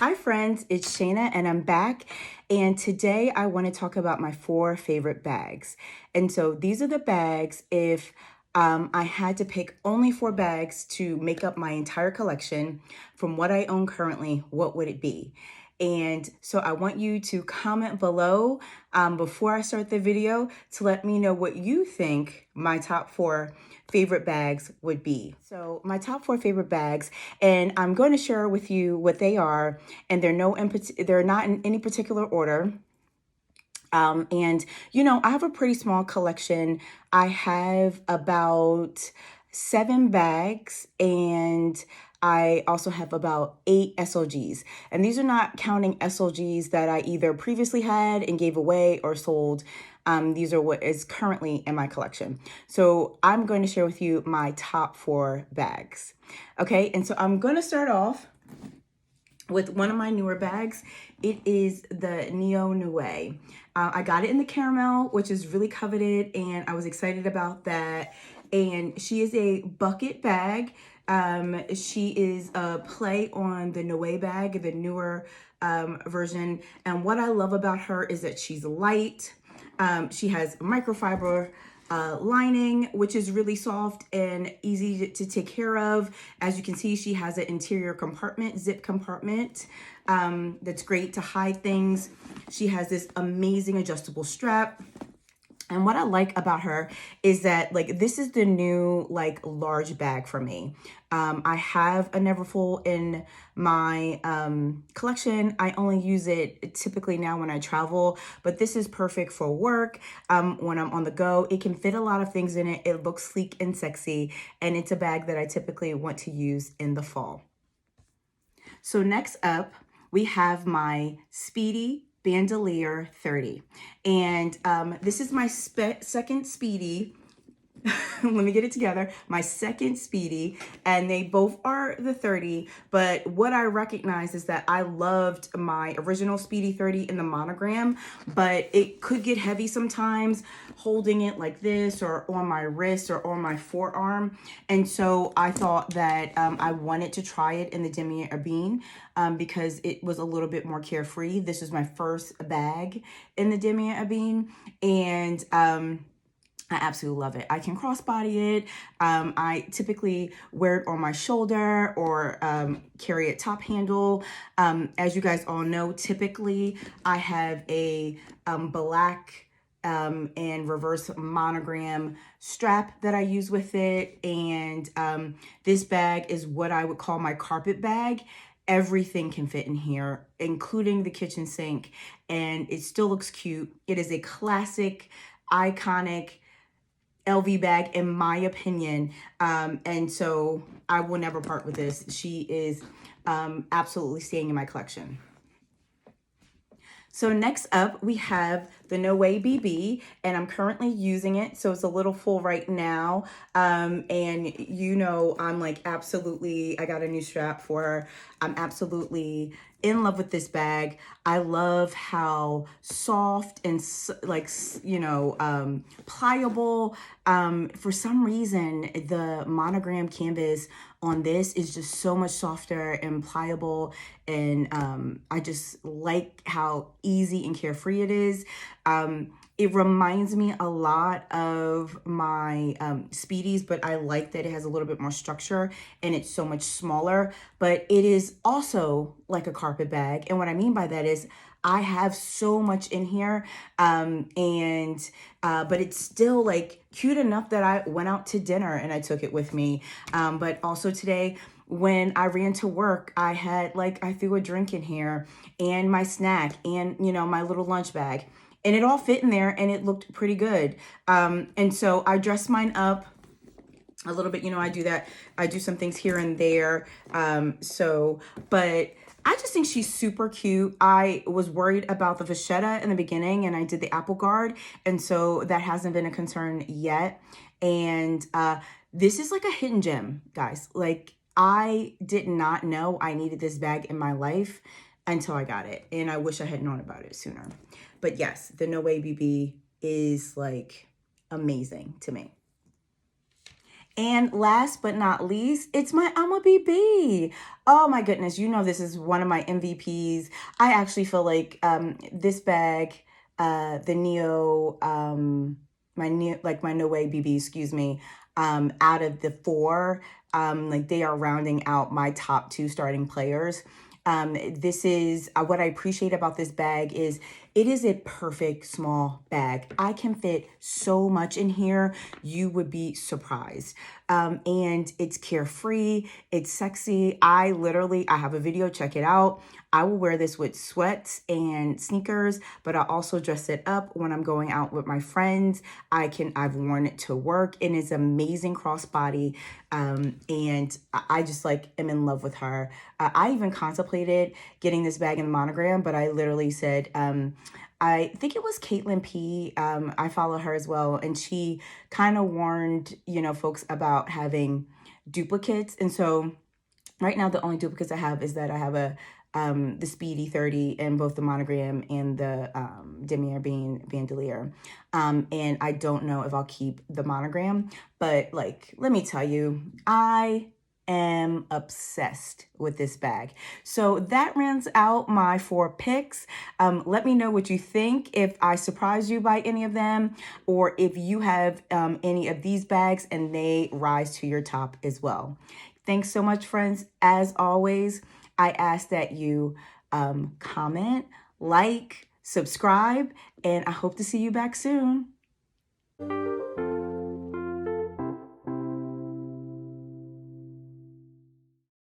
Hi friends, it's Shana and I'm back, and today I want to talk about my 4 favorite bags. And so these are the bags if I had to pick only 4 bags to make up my entire collection from what I own currently, what would it be? And so I want you to comment below before I start the video to let me know what you think my top 4 favorite bags would be. So my top 4 favorite bags, and I'm going to share with you what they are, and they're not in any particular order. And you know, I have a pretty small collection. I have about 7 bags, and I also have about 8 SLGs. And these are not counting SLGs that I either previously had and gave away or sold. These are what is currently in my collection. So I'm going to share with you my top 4 bags. Okay, and so I'm going to start off with one of my newer bags. It is the Neonoe. I got it in the caramel, which is really coveted, and I was excited about that. And she is a bucket bag. She is a play on the Noe bag, the newer version. And what I love about her is that she's light. She has microfiber lining, which is really soft and easy to take care of. As you can see, she has an interior compartment, zip compartment, that's great to hide things. She has this amazing adjustable strap. And what I like about her is that, like, this is the new, like, large bag for me. I have a Neverfull in my collection. I only use it typically now when I travel, but this is perfect for work. When I'm on the go, it can fit a lot of things in it. It looks sleek and sexy, and it's a bag that I typically want to use in the fall. So next up, we have my Speedy Bandoliuere 30. And this is my second Speedy. Let me get it together. My second Speedy, and they both are the 30, but what I recognize is that I loved my original Speedy 30 in the monogram, but it could get heavy sometimes holding it like this or on my wrist or on my forearm. And so I thought that I wanted to try it in the Damier Ebene because it was a little bit more carefree. This is my first bag in the Damier Ebene, and I absolutely love it. I can crossbody it. I typically wear it on my shoulder or carry it top handle. As you guys all know, typically I have a black and reverse monogram strap that I use with it. And this bag is what I would call my carpet bag. Everything can fit in here, including the kitchen sink, and it still looks cute. It is a classic, iconic LV bag in my opinion, and so I will never part with this. She is absolutely staying in my collection. So next up, we have the Noe BB, and I'm currently using it, so it's a little full right now. And you know, I'm like absolutely, I got a new strap for her. I'm absolutely in love with this bag. I love how soft and like, you know, pliable. For some reason, the monogram canvas on this is just so much softer and pliable, and I just like how easy and carefree it is. It reminds me a lot of my Speedies, but I like that it has a little bit more structure and it's so much smaller, but it is also like a carpet bag. And what I mean by that is I have so much in here, but it's still like cute enough that I went out to dinner and I took it with me. But also today, when I ran to work, I had I threw a drink in here and my snack and, you know, my little lunch bag, and it all fit in there and it looked pretty good. And so I dressed mine up a little bit. You know, I do that. I do some things here and there. But I just think she's super cute. I was worried about the vachetta in the beginning, and I did the apple guard, and so that hasn't been a concern yet. And this is like a hidden gem, guys. Like, I did not know I needed this bag in my life until I got it, and I wish I had known about it sooner. But yes, the Noe BB is like amazing to me. And last but not least, it's my Alma BB. Oh my goodness, you know this is one of my MVPs. I actually feel like this bag, the my Noe BB, excuse me, out of the four, like they are rounding out my top two starting players. This is what I appreciate about this bag is it is a perfect small bag. I can fit so much in here. You would be surprised. And it's carefree. It's sexy. I have a video, check it out. I will wear this with sweats and sneakers, but I also dress it up when I'm going out with my friends. I've worn it to work and it's amazing crossbody. And I just like am in love with her. I even contemplated getting this bag in the Monogram, but I literally said, I think it was Caitlin P. I follow her as well. And she kind of warned, folks about having duplicates. And so right now, the only duplicates I have is that I have the Speedy 30 in both the Monogram and the Damier Bandoliuere. And I don't know if I'll keep the Monogram, but like, let me tell you, I am obsessed with this bag. So that rounds out my 4 picks. Let me know what you think, if I surprised you by any of them, or if you have any of these bags and they rise to your top as well. Thanks so much, friends. As always, I ask that you comment, like, subscribe, and I hope to see you back soon.